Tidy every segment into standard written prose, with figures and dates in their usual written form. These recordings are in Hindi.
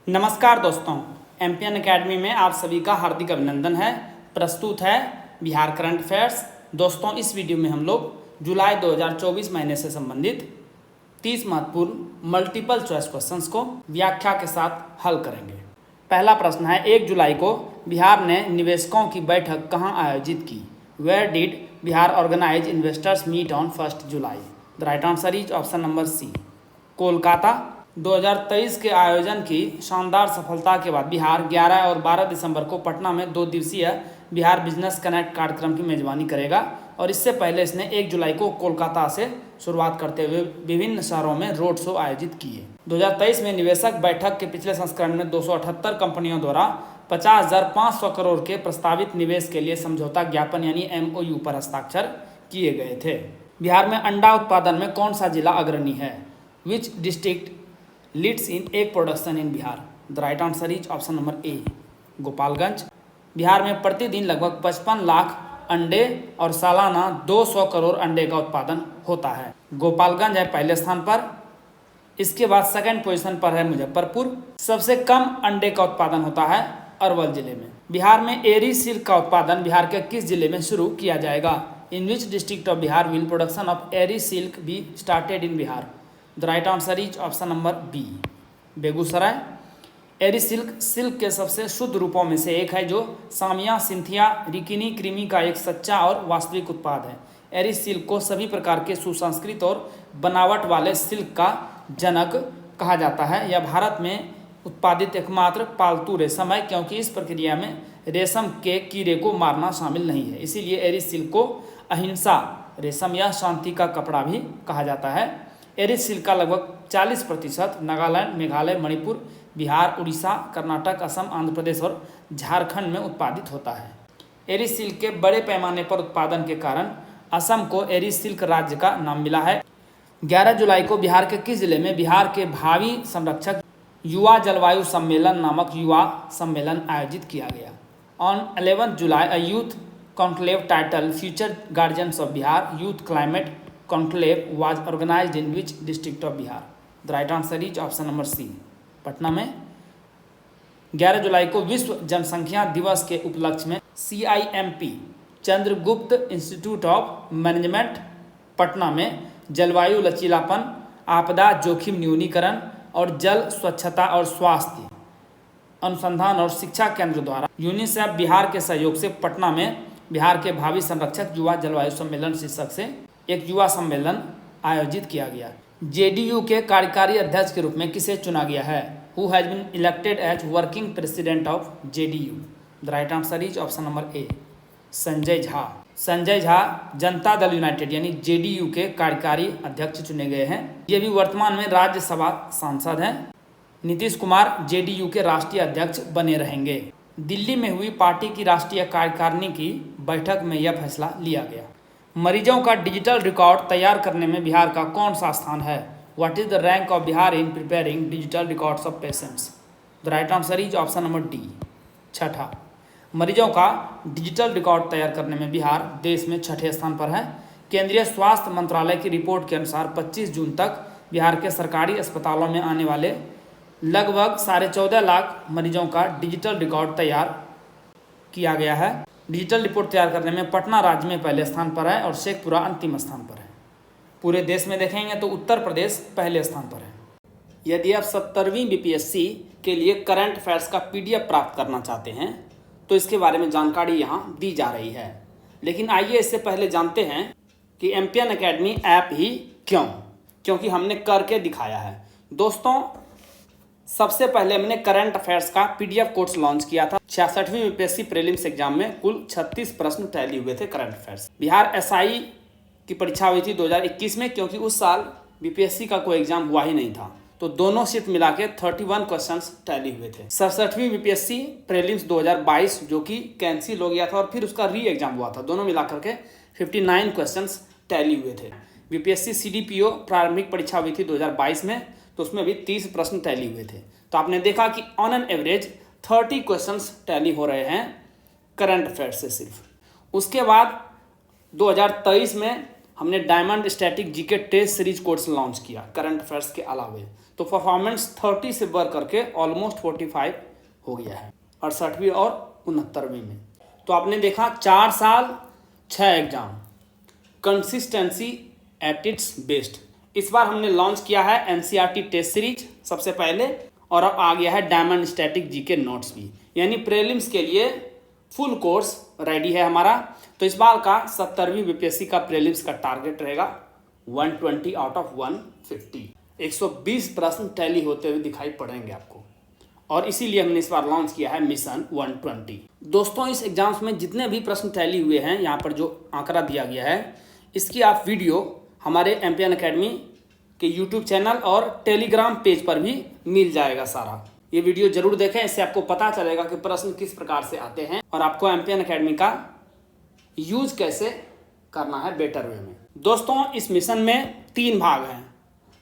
नमस्कार दोस्तों, एमपीएन एकेडमी में आप सभी का हार्दिक अभिनंदन है। प्रस्तुत है बिहार करंट अफेयर्स। दोस्तों, इस वीडियो में हम लोग जुलाई 2024 महीने से संबंधित 30 महत्वपूर्ण मल्टीपल चॉइस क्वेश्चंस को व्याख्या के साथ हल करेंगे। पहला प्रश्न है, 1 जुलाई को बिहार ने निवेशकों की बैठक कहाँ आयोजित की? Where did Bihar organize investors meet on 1 July? The right answer is option number C, Kolkata. 2023 के आयोजन की शानदार सफलता के बाद बिहार 11 और 12 दिसंबर को पटना में 2 दिवसीय बिहार बिजनेस कनेक्ट कार्यक्रम की मेजबानी करेगा और इससे पहले इसने 1 जुलाई को कोलकाता से शुरुआत करते हुए विभिन्न शहरों में रोड शो आयोजित किए। 2023 में निवेशक बैठक के पिछले संस्करण में 278 कंपनियों द्वारा 50,500 करोड़ के प्रस्तावित निवेश के लिए समझौता ज्ञापन यानी MOU पर हस्ताक्षर किए गए थे। बिहार में अंडा उत्पादन में कौन सा जिला अग्रणी है? Which district leads in egg production in Bihar? The right answer is option number ए, गोपालगंज। बिहार में प्रतिदिन लगभग 55 लाख अंडे और सालाना 200 करोड़ अंडे का उत्पादन होता है। गोपालगंज है पहले स्थान पर। इसके बाद सेकंड पोजीशन पर है मुजफ्फरपुर। सबसे कम अंडे का उत्पादन होता है अरवल जिले में। बिहार में एरी सिल्क का उत्पादन बिहार के किस जिले में शुरू किया जाएगा? In which district of Bihar will production of eri silk be started in Bihar? The right answer is option number B, Begusarai. Eri silk के सबसे शुद्ध रूपों में से एक है जो सामिया सिंथिया रिकिनी क्रीमी का एक सच्चा और वास्तविक उत्पाद है। एरी सिल्क को सभी प्रकार के सुसंस्कृत और बनावट वाले सिल्क का जनक कहा जाता है। यह भारत में उत्पादित एकमात्र पालतू रेशम है क्योंकि इस प्रक्रिया में रेशम के कीड़े को मारना शामिल नहीं है। इसीलिए एरी सिल्क को अहिंसा रेशम या शांति का कपड़ा भी कहा जाता है। एरी सिल्क का लगभग 40% नागालैंड, मेघालय, मणिपुर, बिहार, उड़ीसा, कर्नाटक, असम, आंध्र प्रदेश और झारखंड में उत्पादित होता है। एरी सिल्क के बड़े पैमाने पर उत्पादन के कारण असम को एरी सिल्क राज्य का नाम मिला है। 11 जुलाई को बिहार के किस जिले में बिहार के भावी संरक्षक युवा जलवायु सम्मेलन नामक युवा सम्मेलन आयोजित किया गया? On 11 July a youth conclave title future guardians of Bihar youth climate conclave was organized in which district of Bihar? The right answer is option number C, Patna में। 11 जुलाई को विश्व जनसंख्या दिवस के उपलक्ष्य में CIMP Chandragupta institute of management Patna में जलवायु लचीलापन, आपदा जोखिम न्यूनीकरण और जल स्वच्छता और स्वास्थ्य अनुसंधान और शिक्षा केंद्र द्वारा यूनिसेफ बिहार के सहयोग से पटना में बिहार के भावी संरक्षक युवा जलवायु सम्मेलन शीर्षक से एक युवा सम्मेलन आयोजित किया गया। JDU के कार्यकारी अध्यक्ष के रूप में किसे चुना गया है? Who has been elected as working president of JDU? The right answer is option number A, Sanjay Jha. Sanjay Jha Janata Dal United यानी JDU के कार्यकारी अध्यक्ष चुने गए हैं। ये भी वर्तमान में राज्यसभा सांसद हैं। नीतीश कुमार JDU के राष्ट्रीय अध्यक्ष बने रहेंगे। दिल्ली में हुई पार्टी की राष्ट्रीय कार्यकारिणी की बैठक में यह फैसला लिया गया। मरीजों का डिजिटल रिकॉर्ड तैयार करने में बिहार का कौन सा स्थान है? What is the rank of Bihar in preparing digital records of patients? The right answer is option number D, छठा। मरीजों का डिजिटल रिकॉर्ड तैयार करने में बिहार देश में छठे स्थान पर है। केंद्रीय स्वास्थ्य मंत्रालय की रिपोर्ट के अनुसार 25 जून तक बिहार के सरकारी अस्पतालों में आने वाले लगभग 14.5 लाख मरीजों का डिजिटल रिकॉर्ड तैयार किया गया है। डिजिटल रिपोर्ट तैयार करने में पटना राज्य में पहले स्थान पर है और शेखपुरा अंतिम स्थान पर है। पूरे देश में देखेंगे तो उत्तर प्रदेश पहले स्थान पर है। यदि आप 70वीं BPSC के लिए करंट अफेयर्स का PDF प्राप्त करना चाहते हैं तो इसके बारे में जानकारी यहाँ दी जा रही है। लेकिन आइए इससे पहले जानते हैं कि एमपीएन एकेडमी ऐप ही क्यों? क्योंकि हमने करके दिखाया है। दोस्तों, सबसे पहले हमने करंट अफेयर्स का PDF कोर्स लॉन्च किया था। 66वीं BPSC प्रीलिम्स एग्जाम में कुल 36 प्रश्न टैली हुए थे करंट अफेयर्स। बिहार SI की परीक्षा हुई थी 2021 में, क्योंकि उस साल BPSC का कोई एग्जाम हुआ ही नहीं था, तो दोनों शिफ्ट मिला के 31 क्वेश्चंस टैली हुए थे। 67वीं BPSC प्रीलिम्स 2022 जो कि कैंसिल हो गया था और फिर उसका री एग्जाम हुआ था, दोनों मिलाकर के 59 क्वेश्चंस टैली हुए थे। BPSC CDPO प्रारंभिक परीक्षा हुई थी 2022 में, तो उसमें भी 30 प्रश्न टैली हुए थे। तो आपने देखा कि on an average 30 questions tally हो रहे हैं करंट अफेयर्स से सिर्फ। उसके बाद 2023 में हमने diamond static GK test series course launch किया करंट अफेयर्स के अलावे। तो परफॉर्मेंस 30 से बढ़ करके ऑलमोस्ट 45 हो गया है 68वीं और 69वीं में। तो आपने देखा 4 साल 6 exam, consistency at its best. इस बार हमने लॉन्च किया है एनसीईआरटी टेस्ट सीरीज सबसे पहले, और अब आ गया है डायमंड स्टैटिक जीके नोट्स भी, यानी प्रीलिम्स के लिए फुल कोर्स रेडी है हमारा। तो इस बार का 70वीं बीपीएससी का प्रीलिम्स का टारगेट रहेगा 120 आउट ऑफ 150। 120 प्रश्न टैली होते हुए दिखाई पड़ेंगे आपको, और इसीलिए हमने इस बार लॉन्च किया है मिशन 120। दोस्तों इस एग्जाम्स में जितने भी प्रश्न टैली हुए हैं, यहाँ पर जो आंकड़ा दिया गया है, इसकी आप वीडियो हमारे एमपीएन एकेडमी के यूट्यूब चैनल और टेलीग्राम पेज पर भी मिल जाएगा सारा। ये वीडियो जरूर देखें, इससे आपको पता चलेगा कि प्रश्न किस प्रकार से आते हैं और आपको एमपीएन एकेडमी का यूज कैसे करना है बेटर वे में। दोस्तों इस मिशन में 3 भाग हैं।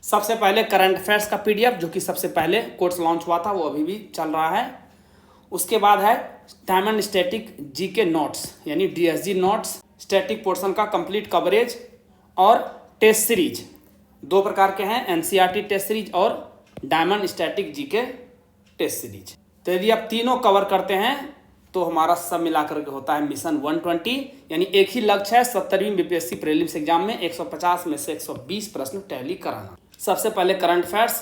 सबसे पहले करंट अफेयर्स का पीडीएफ, जो कि सबसे पहले कोर्स लॉन्च हुआ था, वो अभी भी चल रहा है। उसके बाद है डायमंड स्टैटिक जीके नोट्स, यानी डीएसजी नोट्स, स्टैटिक पोर्शन का कंप्लीट कवरेज, और टेस्ट सीरीज 2 प्रकार के हैं, एनसीईआरटी टेस्ट सीरीज और diamond static GK test series. तो यदि आप तीनों कवर करते हैं तो हमारा सब मिलाकर के होता है मिशन 120, यानी एक ही लक्ष्य है 70वीं बीपीएससी प्रीलिम्स एग्जाम में 150 में से 120 प्रश्न टैली कराना। सबसे पहले करंट अफेयर्स,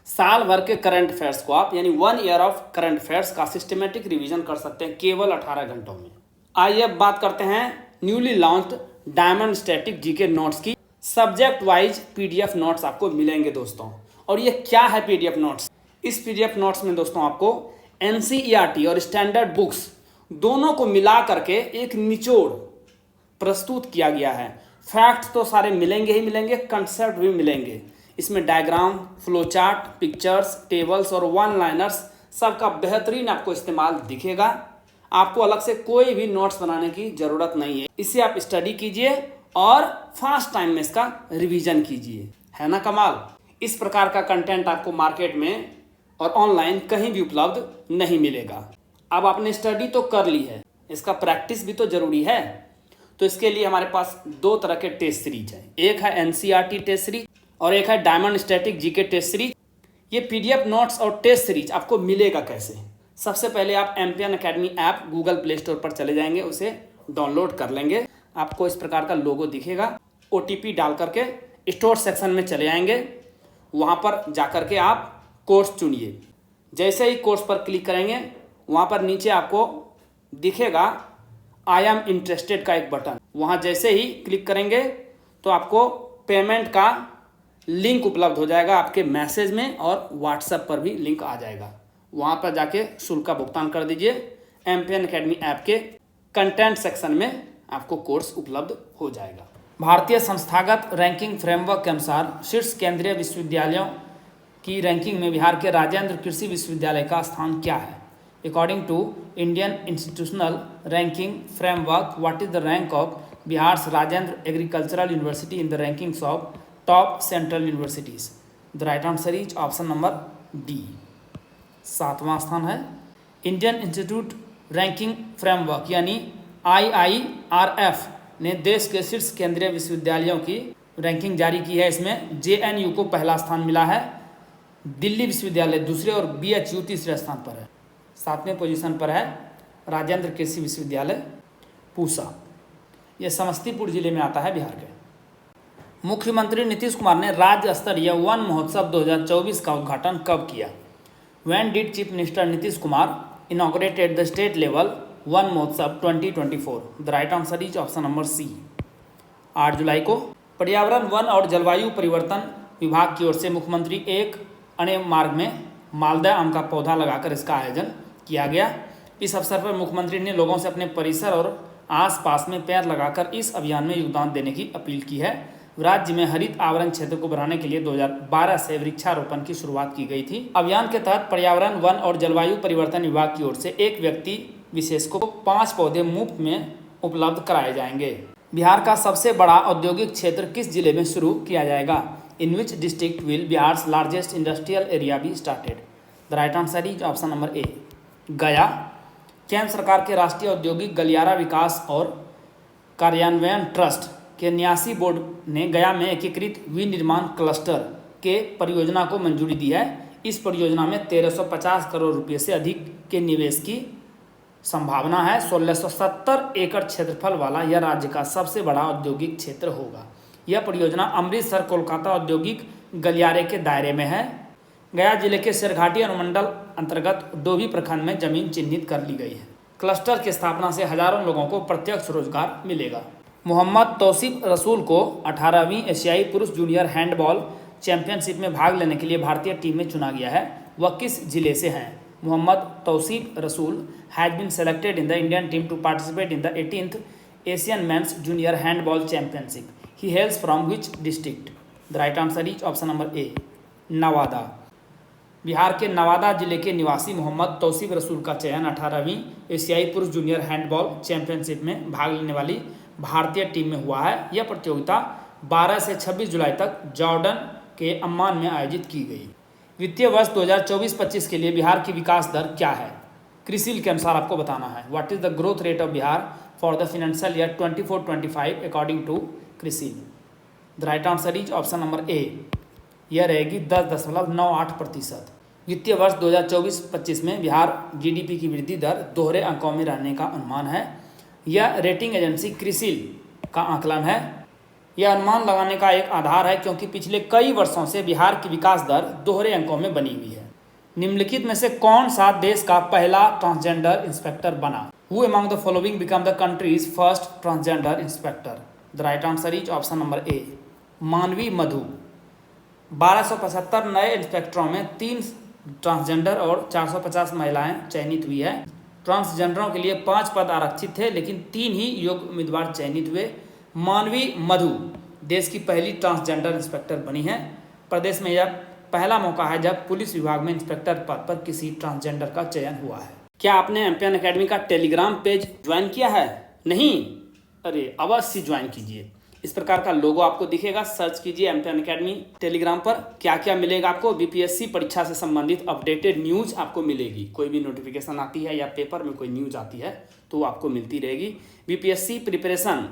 साल भर के करंट अफेयर्स को आप, यानी 1 ईयर ऑफ करंट अफेयर्स का सिस्टमेटिक रिवीजन कर सकते हैं केवल 18 घंटों में। आइए अब बात करते हैं newly launched diamond static GK notes की। सब्जेक्ट वाइज पीडीएफ नोट्स आपको मिलेंगे दोस्तों। और ये क्या है पीडीएफ नोट्स? इस पीडीएफ नोट्स में दोस्तों आपको एनसीईआरटी और स्टैंडर्ड बुक्स दोनों को मिला करके एक निचोड़ प्रस्तुत किया गया है। फैक्ट्स तो सारे मिलेंगे ही मिलेंगे, कंसेप्ट भी मिलेंगे। इसमें diagram, flow chart, pictures, tables और वन लाइनर्स सबका बेहतरीन आपको इस्तेमाल दिखेगा। आपको अलग से कोई भी नोट्स बनाने की ज़रूरत नहीं है। इसे आप स्टडी कीजिए और फास्ट टाइम में इसका रिवीजन कीजिए, है ना कमाल। इस प्रकार का कंटेंट आपको मार्केट में और ऑनलाइन कहीं भी उपलब्ध नहीं मिलेगा। अब आपने स्टडी तो कर ली है, इसका प्रैक्टिस भी तो जरूरी है। तो इसके लिए हमारे पास 2 तरह के टेस्ट सीरीज है, एक है एनसीईआरटी टेस्ट सीरीज और एक है diamond static GK test series. ये पीडीएफ नोट्स और टेस्ट सीरीज आपको मिलेगा कैसे? सबसे पहले आप MPN academy app Google play store पर चले जाएंगे, उसे डाउनलोड कर लेंगे। आपको इस प्रकार का लोगो दिखेगा। ओटीपी डाल करके स्टोर सेक्शन में चले आएंगे, वहाँ पर जा कर के आप कोर्स चुनिए। जैसे ही कोर्स पर क्लिक करेंगे, वहाँ पर नीचे आपको दिखेगा आई एम इंटरेस्टेड का एक बटन। वहाँ जैसे ही क्लिक करेंगे तो आपको पेमेंट का लिंक उपलब्ध हो जाएगा आपके मैसेज में, और व्हाट्सएप पर भी लिंक आ जाएगा। वहाँ पर जाके शुल्क का भुगतान कर दीजिए। एमपीएन एकेडमी ऐप के कंटेंट सेक्शन में आपको कोर्स उपलब्ध हो जाएगा। भारतीय संस्थागत रैंकिंग फ्रेमवर्क के अनुसार शीर्ष केंद्रीय विश्वविद्यालयों की रैंकिंग में बिहार के राजेंद्र कृषि विश्वविद्यालय का स्थान क्या है? According to Indian institutional ranking framework, what is the rank of Bihar's Rajendra agricultural university in the rankings of top central universities? The right answer is option number D, 7वां स्थान है। इंडियन इंस्टीट्यूट रैंकिंग फ्रेमवर्क यानी IIRF ने देश के शीर्ष केंद्रीय विश्वविद्यालयों की रैंकिंग जारी की है। इसमें JNU को पहला स्थान मिला है, दिल्ली विश्वविद्यालय दूसरे और BHU तीसरे स्थान पर है। 7वें पोजीशन पर है राजेंद्र कृषि विश्वविद्यालय पूसा, यह समस्तीपुर जिले में आता है बिहार के। मुख्यमंत्री नीतीश कुमार ने राज्य स्तरीय वन महोत्सव 2024 का उद्घाटन कब किया? When did chief minister Nitish Kumar inaugurated the state level Van Mahotsav 2024? The right answer is option number C, 8 जुलाई को। पर्यावरण, वन और जलवायु परिवर्तन विभाग की ओर से मुख्यमंत्री एक अणे मार्ग में मालदा आम का पौधा लगाकर इसका आयोजन किया गया। इस अवसर पर मुख्यमंत्री ने लोगों से अपने परिसर और आसपास में पेड़ लगाकर इस अभियान में योगदान देने की अपील की है। राज्य में हरित आवरण क्षेत्र को बढ़ाने के लिए 2012 से वृक्षारोपण की शुरुआत की गई थी। अभियान के तहत पर्यावरण, वन और जलवायु परिवर्तन विभाग की ओर से एक व्यक्ति विशेष को 5 पौधे मुफ्त में उपलब्ध कराए जाएंगे। बिहार का सबसे बड़ा औद्योगिक क्षेत्र किस जिले में शुरू किया जाएगा? In which district will Bihar's largest industrial area be started? The right answer is option number A, Gaya. केंद्र सरकार के राष्ट्रीय औद्योगिक गलियारा विकास और कार्यान्वयन ट्रस्ट के न्यासी बोर्ड ने गया में एकीकृत विनिर्माण क्लस्टर के परियोजना को मंजूरी दी है। इस परियोजना में 1350 करोड़ रुपये से अधिक के निवेश की संभावना है। 1670 एकड़ क्षेत्रफल वाला यह राज्य का सबसे बड़ा औद्योगिक क्षेत्र होगा। यह परियोजना अमृतसर कोलकाता औद्योगिक गलियारे के दायरे में है। गया जिले के शेरघाटी अनुमंडल अंतर्गत डोभी प्रखंड में जमीन चिन्हित कर ली गई है। क्लस्टर की स्थापना से हजारों लोगों को प्रत्यक्ष रोजगार मिलेगा। मोहम्मद तौसीफ रसूल को 18वीं एशियाई पुरुष जूनियर हैंडबॉल चैंपियनशिप में भाग लेने के लिए भारतीय टीम में चुना गया है। वह किस जिले से हैं? Mohammad Tausif Rasool has been selected in the Indian team to participate in the 18th Asian men's junior handball championship. He hails from which district? The right answer is option number A, Nawada. Bihar के नवादा जिले के निवासी मोहम्मद तौसीफ रसूल का चयन 18वीं एशियाई पुरुष जूनियर हैंडबॉल चैंपियनशिप में भाग लेने वाली भारतीय टीम में हुआ है। यह प्रतियोगिता 12 से 26 जुलाई तक जॉर्डन के अम्मान में आयोजित की गई। वित्तीय वर्ष 2024-25 के लिए बिहार की विकास दर क्या है? क्रिसिल के अनुसार आपको बताना है। What is the growth rate of Bihar for the financial year 24-25 according to CRISIL? The right answer is option number A, यह रहेगी 10.98%। वित्तीय वर्ष 2024-25 में बिहार जीडीपी की वृद्धि दर दोहरे अंकों में रहने का अनुमान है। यह रेटिंग एजेंसी क्रिसिल का आकलन है। यह अनुमान लगाने का एक आधार है क्योंकि पिछले कई वर्षों से बिहार की विकास दर दोहरे अंकों में बनी हुई है। निम्नलिखित में से कौन सा देश का पहला ट्रांसजेंडर इंस्पेक्टर बना? Who among the following become the countries first transgender inspector? The right answer is option number ए, मानवी मधु। 1275 नए इंस्पेक्टरों में 3 ट्रांसजेंडर और 450 महिलाएं चयनित हुई है। ट्रांसजेंडरों के लिए 5 पद आरक्षित थे लेकिन 3 ही योग्य उम्मीदवार चयनित हुए। मानवी मधु देश की पहली ट्रांसजेंडर इंस्पेक्टर बनी है। प्रदेश में यह पहला मौका है जब पुलिस विभाग में इंस्पेक्टर पद पर किसी ट्रांसजेंडर का चयन हुआ है। क्या आपने एमपीएन एकेडमी का टेलीग्राम पेज ज्वाइन किया है? नहीं? अरे अवश्य ज्वाइन कीजिए। इस प्रकार का लोगो आपको दिखेगा, सर्च कीजिए एमपीएन एकेडमी टेलीग्राम पर। क्या क्या मिलेगा आपको? बीपीएससी परीक्षा से संबंधित अपडेटेड न्यूज आपको मिलेगी। कोई भी नोटिफिकेशन आती है या पेपर में कोई न्यूज आती है तो आपको मिलती रहेगी। बीपीएससी प्रिपरेशन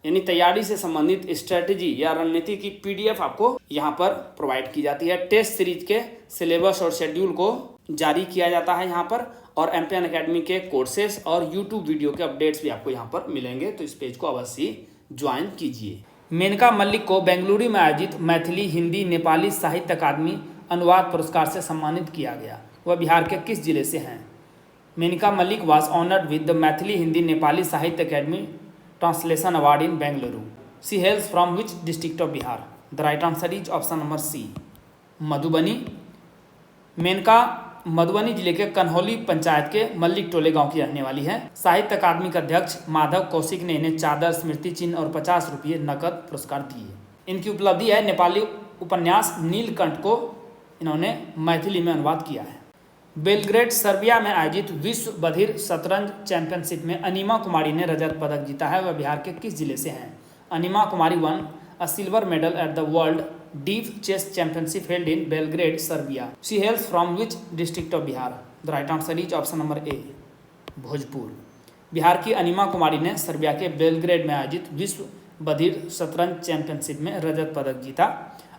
यानी तैयारी से संबंधित स्ट्रेटजी या रणनीति की पीडीएफ आपको यहाँ पर प्रोवाइड की जाती है। टेस्ट सीरीज के सिलेबस और शेड्यूल को जारी किया जाता है यहाँ पर, और एमपीएन एकेडमी के कोर्सेस और यूट्यूब वीडियो के अपडेट्स भी आपको यहाँ पर मिलेंगे। तो इस पेज को अवश्य ज्वाइन कीजिए। मेनका मल्लिक को बेंगलुरु में आयोजित मैथिली, हिंदी, नेपाली साहित्य अकादमी अनुवाद पुरस्कार से सम्मानित किया गया। वह बिहार के किस जिले से हैं? Menaka Mallick was honoured with the Maithili, Hindi, Nepali Sahitya Akademi translation award in Bengaluru. She hails from which district of Bihar? The right answer is option number C, Madhubani. Menaka Madhubani जिले के कन्हौली पंचायत के मल्लिक टोले गांव की रहने वाली है। साहित्य अकादमी के अध्यक्ष माधव कौशिक ने इन्हें चादर, स्मृति चिन्ह और 50 रुपये नकद पुरस्कार दिए। इनकी उपलब्धि है नेपाली उपन्यास नीलकंठ को इन्होंने मैथिली में अनुवाद किया है। बेलग्रेड सर्बिया में आयोजित विश्व बधिर शतरंज चैंपियनशिप में अनिमा कुमारी ने रजत पदक जीता है। वह बिहार के किस जिले से हैं? Anima Kumari won a silver medal at the world deep chess championship held in Belgrade Serbia. She hails from which district of Bihar? The right answer is option number A, Bhojpur. Bihar की अनिमा कुमारी ने सर्बिया के बेलग्रेड में आयोजित विश्व बधिर शतरंज चैंपियनशिप में रजत पदक जीता।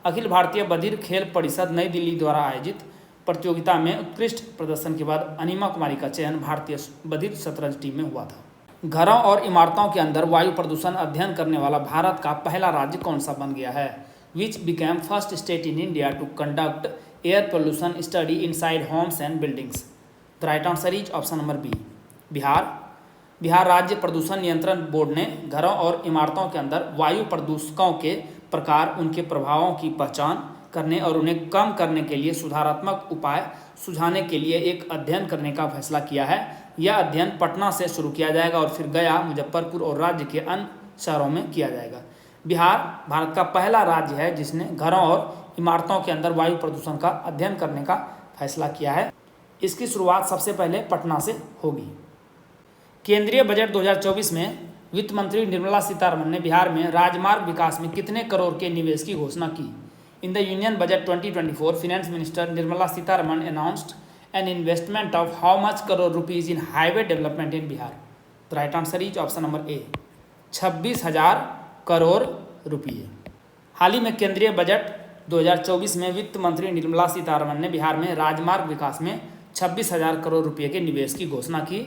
अखिल भारतीय बधिर खेल परिषद नई दिल्ली द्वारा आयोजित प्रतियोगिता में उत्कृष्ट प्रदर्शन के बाद अनिमा कुमारी का चयन भारतीय बधिर शतरंज टीम में हुआ था। घरों और इमारतों के अंदर वायु प्रदूषण अध्ययन करने वाला भारत का पहला राज्य कौन सा बन गया है? Which became first state in India to conduct air pollution study inside homes and buildings? The right answer is option number B, Bihar. Bihar राज्य प्रदूषण नियंत्रण बोर्ड ने घरों और इमारतों के अंदर वायु प्रदूषकों के प्रकार, उनके प्रभावों की पहचान करने और उन्हें कम करने के लिए सुधारात्मक उपाय सुझाने के लिए एक अध्ययन करने का फैसला किया है। यह अध्ययन पटना से शुरू किया जाएगा और फिर गया, मुजफ्फरपुर और राज्य के अन्य शहरों में किया जाएगा। बिहार भारत का पहला राज्य है जिसने घरों और इमारतों के अंदर वायु प्रदूषण का अध्ययन करने का फैसला किया है। इसकी शुरुआत सबसे पहले पटना से होगी। केंद्रीय बजट 2024 में वित्त मंत्री निर्मला सीतारमण ने बिहार में राजमार्ग विकास में कितने करोड़ के निवेश की घोषणा की? In the Union Budget 2024, Finance Minister Nirmala Sitharaman announced an investment of how much crore rupees in highway development in Bihar? The right answer is option number A, 26,000 crore रुपये। हाल ही में केंद्रीय बजट 2024 में वित्त मंत्री निर्मला सीतारमण ने बिहार में राजमार्ग विकास में 26,000 करोड़ रुपये के निवेश की घोषणा की।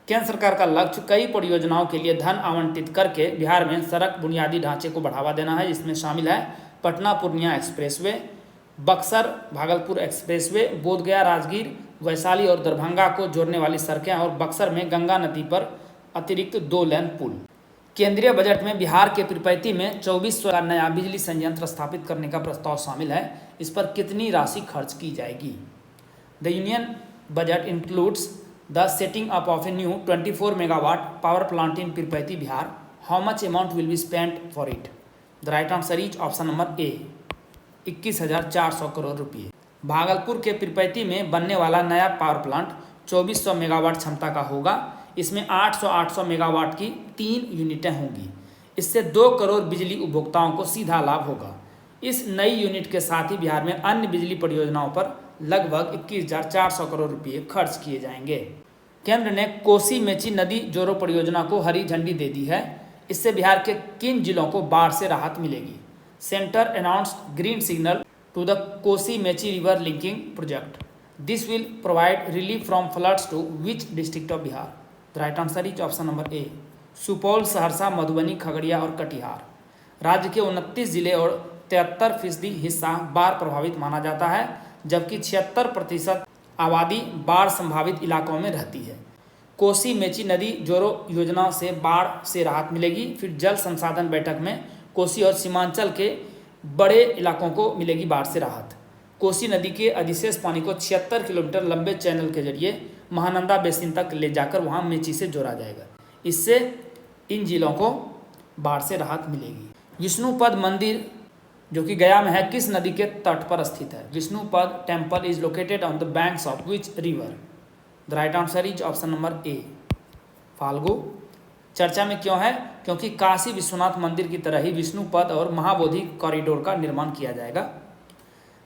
केंद्र सरकार का लक्ष्य कई परियोजनाओं के लिए धन आवंटित करके बिहार में सड़क बुनियादी ढांचे को बढ़ावा देना है, जिसमें शामिल है पटना पूर्णिया एक्सप्रेसवे, बक्सर भागलपुर एक्सप्रेसवे, बोधगया राजगीर वैशाली और दरभंगा को जोड़ने वाली सड़कें और बक्सर में गंगा नदी पर अतिरिक्त 2 लेन पुल। केंद्रीय बजट में बिहार के पीरपैंती में 2400 का नया बिजली संयंत्र स्थापित करने का प्रस्ताव शामिल है। इस पर कितनी राशि खर्च की जाएगी? The union budget includes the setting up of a new 24 megawatt power plant in Pirpainti Bihar. How much amount will be spent for it? The right answer is option number ए, 21,400 करोड़ रुपये। भागलपुर के पीरपैंती में बनने वाला नया पावर प्लांट 2400 मेगावाट क्षमता का होगा। इसमें 800 मेगावाट की 3 यूनिटें होंगी। इससे 2 करोड़ बिजली उपभोक्ताओं को सीधा लाभ होगा। इस नई यूनिट के साथ ही बिहार में अन्य बिजली परियोजनाओं पर लगभग 21,400 करोड़ रुपये खर्च किए जाएंगे। केंद्र ने कोसी मेची नदी जोड़ो परियोजना को हरी झंडी दे दी है। इससे बिहार के किन जिलों को बाढ़ से राहत मिलेगी? Centre announced green signal to the Kosi Mechi river linking project. This will provide relief from floods to which district of Bihar? The right answer is option number A, Supaul, Saharsa, Madhubani, Khagaria और कटिहार। राज्य के 29 जिले और 73% हिस्सा बाढ़ प्रभावित माना जाता है, जबकि 76% आबादी बाढ़ संभावित इलाकों में रहती है। कोसी मेची नदी जोड़ो योजना से बाढ़ से राहत मिलेगी। फिर जल संसाधन बैठक में कोसी और सीमांचल के बड़े इलाकों को मिलेगी बाढ़ से राहत। कोसी नदी के अधिशेष पानी को 76 किलोमीटर लंबे चैनल के जरिए महानंदा बेसिन तक ले जाकर वहां मेची से जोड़ा जाएगा। इससे इन जिलों को बाढ़ से राहत मिलेगी। विष्णुपद मंदिर जो कि गया में है, किस नदी के तट पर स्थित है? Vishnupad temple is located on the banks of which river? The right answer is option number ए, फाल्गु। चर्चा में क्यों है? क्योंकि काशी विश्वनाथ मंदिर की तरह ही विष्णुपद और महाबोधि कॉरिडोर का निर्माण किया जाएगा।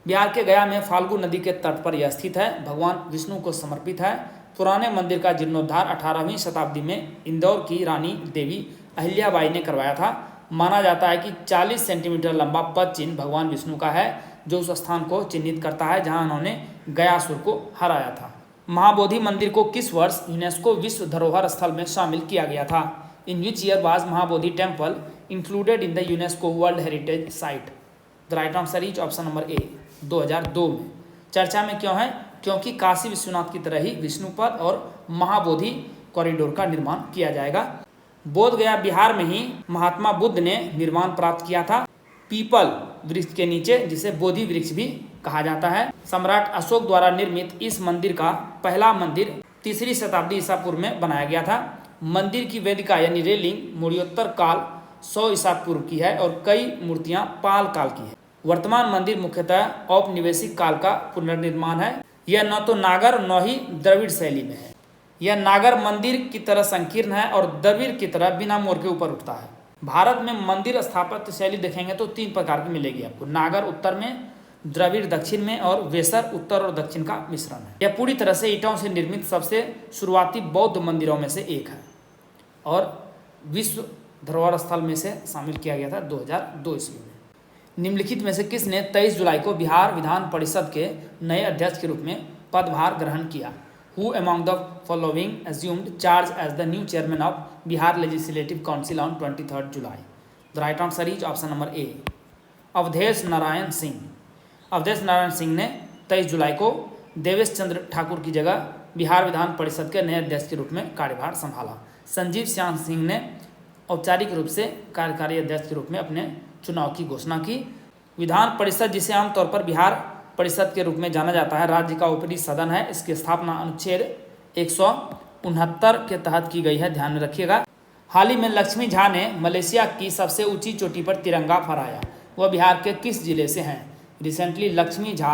बिहार के गया में फाल्गु नदी के तट पर यह स्थित है। भगवान विष्णु को समर्पित है। पुराने मंदिर का जीर्णोद्धार 18वीं शताब्दी में इंदौर की रानी देवी अहिल्याबाई ने करवाया था। माना जाता है कि 40 सेंटीमीटर लंबा पद चिन्ह भगवान विष्णु का है, जो उस स्थान को चिन्हित करता है जहां उन्होंने गयासुर को हराया था। महाबोधि मंदिर को किस वर्ष यूनेस्को विश्व धरोहर स्थल में शामिल किया गया था? In which year was Mahabodhi temple included in the UNESCO world heritage site? The right answer is option number A, 2002 में। चर्चा में क्यों है? क्योंकि काशी विश्वनाथ की तरह ही विष्णुपद और महाबोधि कॉरिडोर का निर्माण किया जाएगा। बोधगया बिहार में ही महात्मा बुद्ध ने निर्माण प्राप्त किया था, पीपल वृक्ष के नीचे, जिसे बोधि वृक्ष भी कहा जाता है। सम्राट अशोक द्वारा निर्मित इस मंदिर का पहला मंदिर 3री शताब्दी ईसा पूर्व में बनाया गया था। मंदिर की वेदिका यानी रेलिंग मौर्योत्तर काल 100 ईसा पूर्व की है और कई मूर्तियां पाल काल की है। वर्तमान मंदिर मुख्यतः औपनिवेशिक काल का पुनर्निर्माण है। यह न तो नागर न ही द्रविड़ शैली में है। यह नागर मंदिर की तरह संकीर्ण है और द्रविड़ की तरह बिना मोड़ के ऊपर उठता है। भारत में मंदिर स्थापत्य शैली देखेंगे तो 3 प्रकार की मिलेगी आपको। नागर उत्तर में, द्रविड़ दक्षिण में और वेसर उत्तर और दक्षिण का मिश्रण है। यह पूरी तरह से ईंटों से निर्मित सबसे शुरुआती बौद्ध मंदिरों में से एक है और विश्व धरोहर स्थल में से शामिल किया गया था 2002 ईस्वी में। निम्नलिखित में से किसने 23 जुलाई को बिहार विधान परिषद के नए अध्यक्ष के रूप में पदभार ग्रहण किया? Who among the following assumed charge as the new chairman of Bihar Legislative Council on 23rd July? The right answer is option number A, Awadhesh Narayan Singh. Awadhesh Narayan Singh ने 23 जुलाई को देवेश चंद्र ठाकुर की जगह बिहार विधान परिषद के नए अध्यक्ष के रूप में कार्यभार संभाला। संजीव श्याम सिंह ने औपचारिक रूप से कार्यकारी अध्यक्ष के रूप में अपने चुनाव की घोषणा की। विधान परिषद, जिसे आमतौर पर बिहार परिषद के रूप में जाना जाता है, राज्य का ऊपरी सदन है। इसकी स्थापना अनुच्छेद 169 के तहत की गई है, ध्यान में रखिएगा। हाल ही में लक्ष्मी झा ने मलेशिया की सबसे ऊंची चोटी पर तिरंगा फहराया। वह बिहार के किस जिले से हैं? Recently Lakshmi Jha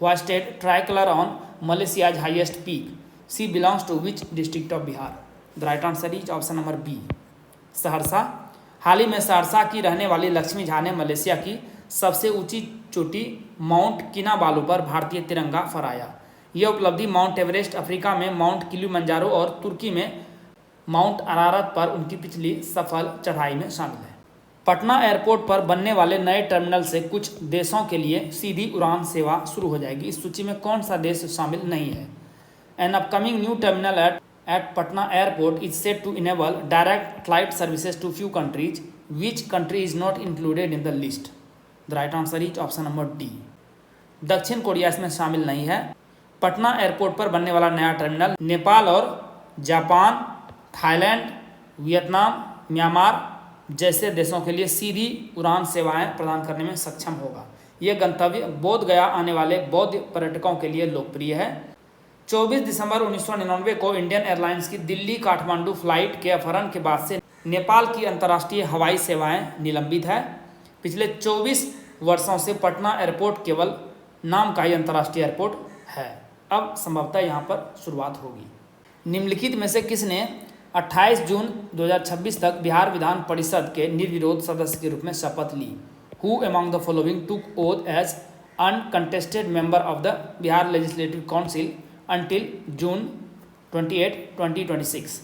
hosted tricolour on Malaysia's highest peak. She belongs to which district of Bihar? The right answer is option number B, Saharsa. हाल ही में सहरसा की रहने वाली लक्ष्मी झा ने मलेशिया की सबसे ऊंची चोटी माउंट किनाबालू पर भारतीय तिरंगा फहराया। यह उपलब्धि माउंट एवरेस्ट, अफ्रीका में माउंट किलिमंजारो और तुर्की में माउंट अरारत पर उनकी पिछली सफल चढ़ाई में शामिल है। पटना एयरपोर्ट पर बनने वाले नए टर्मिनल से कुछ देशों के लिए सीधी उड़ान सेवा शुरू हो जाएगी। इस सूची में कौन सा देश शामिल नहीं है? An upcoming new terminal at Patna airport is set to enable direct flight services to few countries, which country is not included in the list? The right answer is option number D. दक्षिण कोरिया इसमें शामिल नहीं है। पटना एयरपोर्ट पर बनने वाला नया टर्मिनल नेपाल और जापान, थाईलैंड, वियतनाम, म्यांमार जैसे देशों के लिए सीधी उड़ान सेवाएं प्रदान करने में सक्षम होगा। यह गंतव्य बोध गया आने वाले बौद्ध पर्यटकों के लिए लोकप्रिय है। 24 दिसंबर 1999 को इंडियन एयरलाइंस की दिल्ली काठमांडू फ्लाइट के अपहरण के बाद से नेपाल की अंतर्राष्ट्रीय हवाई सेवाएं निलंबित है। पिछले 24 वर्षों से पटना एयरपोर्ट केवल नाम का ही अंतर्राष्ट्रीय एयरपोर्ट है। अब संभवतः यहाँ पर शुरुआत होगी। निम्नलिखित में से किसने 28 जून 2026 तक बिहार विधान परिषद के निर्विरोध सदस्य के रूप में शपथ ली? Who among the following took oath as uncontested member of the Bihar legislative council until June 28, 2026?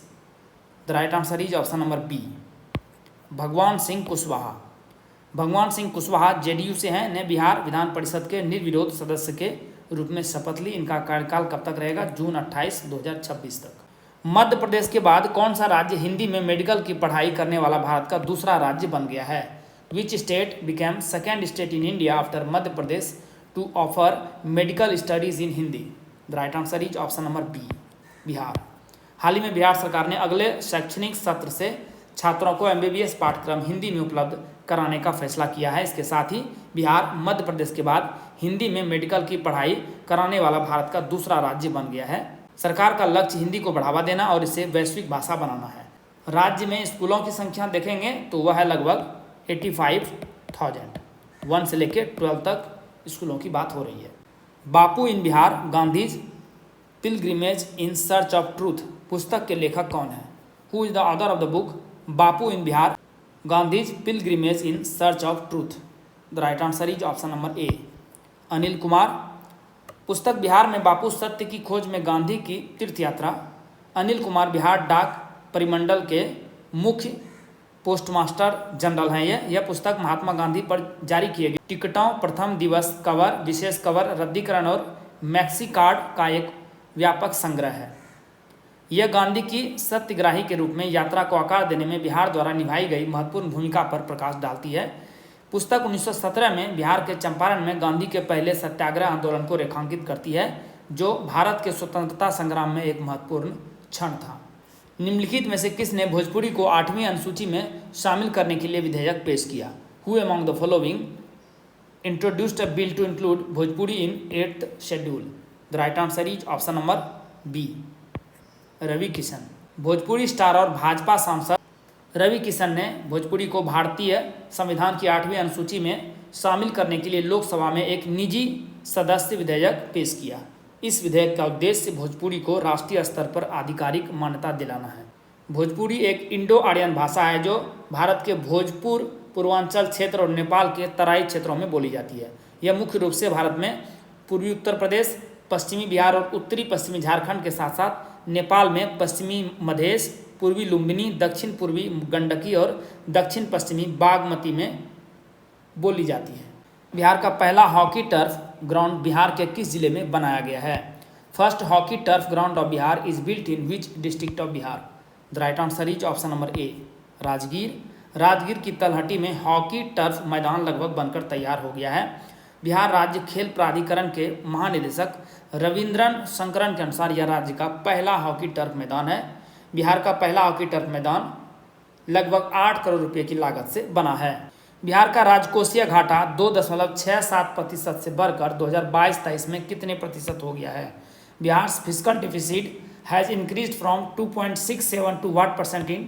The right answer is option number B. भगवान सिंह कुशवाहा। भगवान सिंह कुशवाहा जेडीयू से हैं, ने बिहार विधान परिषद के निर्विरोध सदस्य के रूप में शपथ ली। इनका कार्यकाल कब तक रहेगा? जून 28, 2026 तक। मध्य प्रदेश के बाद कौन सा राज्य हिंदी में मेडिकल की पढ़ाई करने वाला भारत का दूसरा राज्य बन गया है? Which state became second state in India after Madhya Pradesh to offer medical studies in Hindi? The right answer is option number B, Bihar. हाल ही में बिहार सरकार ने अगले शैक्षणिक सत्र से छात्रों को एमबीबीएस पाठ्यक्रम हिंदी में उपलब्ध कराने का फैसला किया है। इसके साथ ही बिहार मध्य प्रदेश के बाद हिंदी में मेडिकल की पढ़ाई कराने वाला भारत का दूसरा राज्य बन गया है। सरकार का लक्ष्य हिंदी को बढ़ावा देना और इसे वैश्विक भाषा बनाना है। राज्य में स्कूलों की संख्या देखेंगे तो वह है लगभग 85,000। 1 से लेकर 12 तक स्कूलों की बात हो रही है। Bapu in Bihar Gandhi's pilgrimage in search of truth पुस्तक के लेखक कौन है? Who is the author of the book Bapu in Bihar Gandhi's pilgrimage in search of truth? The right answer is option number A, Anil Kumar. पुस्तक बिहार में बापू सत्य की खोज में गांधी की तीर्थ यात्रा। अनिल कुमार बिहार डाक परिमंडल के मुख्य पोस्टमास्टर जनरल हैं। यह पुस्तक महात्मा गांधी पर जारी किए गए टिकटों, प्रथम दिवस कवर, विशेष कवर, रद्दीकरण और मैक्सी कार्ड का एक व्यापक संग्रह है। यह गांधी की सत्यग्राही के रूप में यात्रा को आकार देने में बिहार द्वारा निभाई गई महत्वपूर्ण भूमिका पर प्रकाश डालती है। पुस्तक 1917 में बिहार के चंपारण में गांधी के पहले सत्याग्रह आंदोलन को रेखांकित करती है, जो भारत के स्वतंत्रता संग्राम में एक महत्वपूर्ण क्षण था। निम्नलिखित में से किसने भोजपुरी को 8वीं अनुसूची में शामिल करने के लिए विधेयक पेश किया? Who among the following introduced a bill to include Bhojpuri in 8th schedule? The right answer is option number B, Ravi Kishan. Bhojpuri star और भाजपा सांसद रवि किशन ने भोजपुरी को भारतीय संविधान की 8वीं अनुसूची में शामिल करने के लिए लोकसभा में एक निजी सदस्य विधेयक पेश किया। इस विधेयक का उद्देश्य भोजपुरी को राष्ट्रीय स्तर पर आधिकारिक मान्यता दिलाना है। भोजपुरी एक इंडो आर्यन भाषा है जो भारत के भोजपुर, पूर्वांचल क्षेत्र और नेपाल के तराई क्षेत्रों में बोली जाती है। यह मुख्य रूप से भारत में पूर्वी उत्तर प्रदेश, पश्चिमी बिहार और उत्तरी पश्चिमी झारखंड के साथ साथ नेपाल में पश्चिमी मधेश, पूर्वी लुम्बिनी, दक्षिण पूर्वी गंडकी और दक्षिण पश्चिमी बागमती में बोली जाती है। बिहार का पहला हॉकी टर्फ ग्राउंड बिहार के किस जिले में बनाया गया है? First hockey turf ground of Bihar is built in which district of Bihar? The right answer is option number ए, राजगीर। राजगीर की तलहटी में हॉकी टर्फ मैदान लगभग बनकर तैयार हो गया है। बिहार राज्य खेल प्राधिकरण के महानिदेशक रविंद्रन शंकरन के अनुसार यह राज्य का पहला हॉकी टर्फ मैदान है। बिहार का पहला हॉकी टर्फ मैदान लगभग 8 करोड़ रुपये की लागत से बना है। बिहार का राजकोषीय घाटा 2.67% से बढ़कर 2022-23 में कितने प्रतिशत हो गया है? Bihar fiscal deficit has increased from 2.67 to what percent in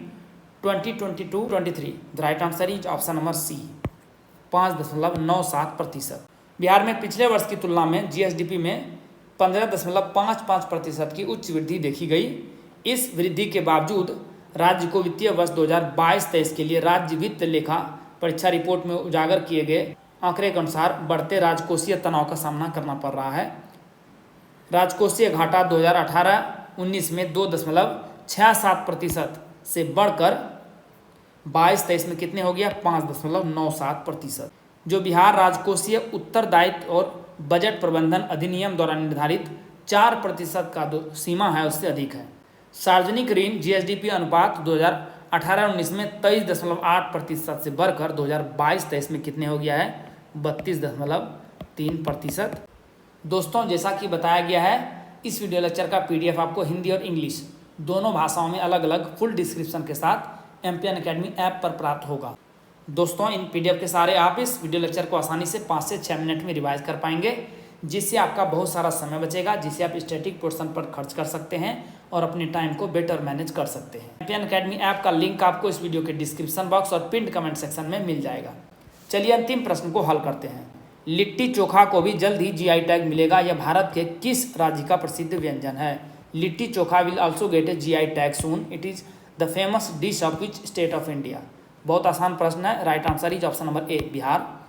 2022-23? The right answer is option number C, 5.97%। Bihar में पिछले वर्ष की तुलना में जीएसडीपी में 15.55% की उच्च वृद्धि देखी गई। इस वृद्धि के बावजूद राज्य को वित्तीय वर्ष 2022-23 के लिए राज्य वित्त लेखा परीक्षा रिपोर्ट में उजागर किए गए आंकड़े के अनुसार बढ़ते राजकोषीय तनाव का सामना करना पड़ रहा है। राजकोषीय घाटा 2018-19 में 2.67% से बढ़कर 22-23 में कितने हो गया 5.97%। जो बिहार राजकोषीय उत्तरदायित्व और बजट प्रबंधन अधिनियम द्वारा निर्धारित 4% का जो सीमा है उससे अधिक है। सार्वजनिक ऋण जीएसडीपी अनुपात 2018-19 में 23.8% से बढ़कर 2022-23 में कितने हो गया है 32.3%। दोस्तों जैसा कि बताया गया है इस वीडियो लेक्चर का पीडीएफ आपको हिंदी और इंग्लिश दोनों भाषाओं में अलग अलग फुल डिस्क्रिप्शन के साथ एमपीएन एकेडमी ऐप पर प्राप्त होगा। दोस्तों इन पीडीएफ के सारे आप इस वीडियो लेक्चर को आसानी से 5 से 6 मिनट में रिवाइज कर पाएंगे, जिससे आपका बहुत सारा समय बचेगा, जिसे आप स्टैटिक पोर्शन पर खर्च कर सकते हैं और अपने टाइम को बेटर मैनेज कर सकते हैं। एमपीएन एकेडमी ऐप का लिंक आपको इस वीडियो के डिस्क्रिप्शन बॉक्स और पिन कमेंट सेक्शन में मिल जाएगा। चलिए अंतिम प्रश्न को हल करते हैं। लिट्टी चोखा को भी जल्द ही जीआई टैग मिलेगा, यह भारत के किस राज्य का प्रसिद्ध व्यंजन है। Litti chokha will also get a GI tag soon, it is the famous dish of which state of India. बहुत आसान प्रश्न है, right answer is option number A Bihar.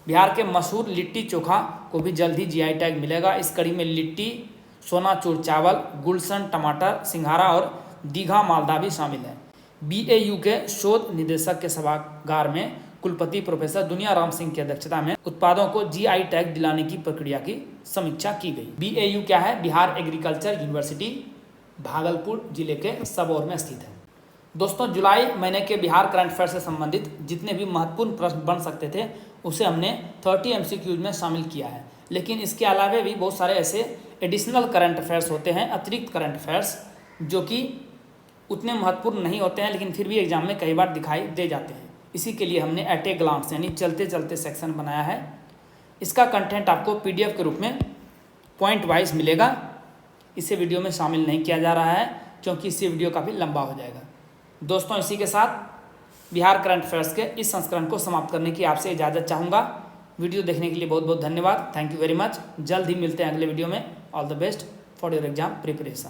Bihar के मशहूर लिट्टी चोखा को भी जल्द ही जीआई टैग मिलेगा। इस कड़ी में लिट्टी, सोनाचूर चावल, गुलशन टमाटर, सिंघारा और दीघा मालदा भी शामिल है। बीएयू के शोध निदेशक के सभागार में कुलपति प्रोफेसर दुनिया राम सिंह की अध्यक्षता में उत्पादों को जीआई टैग दिलाने की प्रक्रिया की समीक्षा की गई। बीएयू क्या है? बिहार एग्रीकल्चर यूनिवर्सिटी, भागलपुर जिले के सबौर में स्थित है। दोस्तों जुलाई महीने के बिहार करंट अफेयर से संबंधित जितने भी महत्वपूर्ण प्रश्न बन सकते थे उसे हमने 30 MCQ में शामिल किया है, लेकिन इसके अलावा भी बहुत सारे ऐसे एडिशनल करंट अफेयर्स होते हैं, अतिरिक्त करंट अफेयर्स, जो कि उतने महत्वपूर्ण नहीं होते हैं लेकिन फिर भी एग्जाम में कई बार दिखाई दे जाते हैं। इसी के लिए हमने एट ए ग्लांस यानी चलते चलते सेक्शन बनाया है। इसका कंटेंट आपको पीडीएफ के रूप में पॉइंट वाइज मिलेगा। इसे वीडियो में शामिल नहीं किया जा रहा है क्योंकि इससे वीडियो काफ़ी लंबा हो जाएगा। दोस्तों इसी के साथ बिहार करंट अफेयर्स के इस संस्करण को समाप्त करने की आपसे इजाज़त चाहूँगा। वीडियो देखने के लिए बहुत बहुत धन्यवाद। Thank you very much. जल्द ही मिलते हैं अगले वीडियो में। All the best for your exam preparation.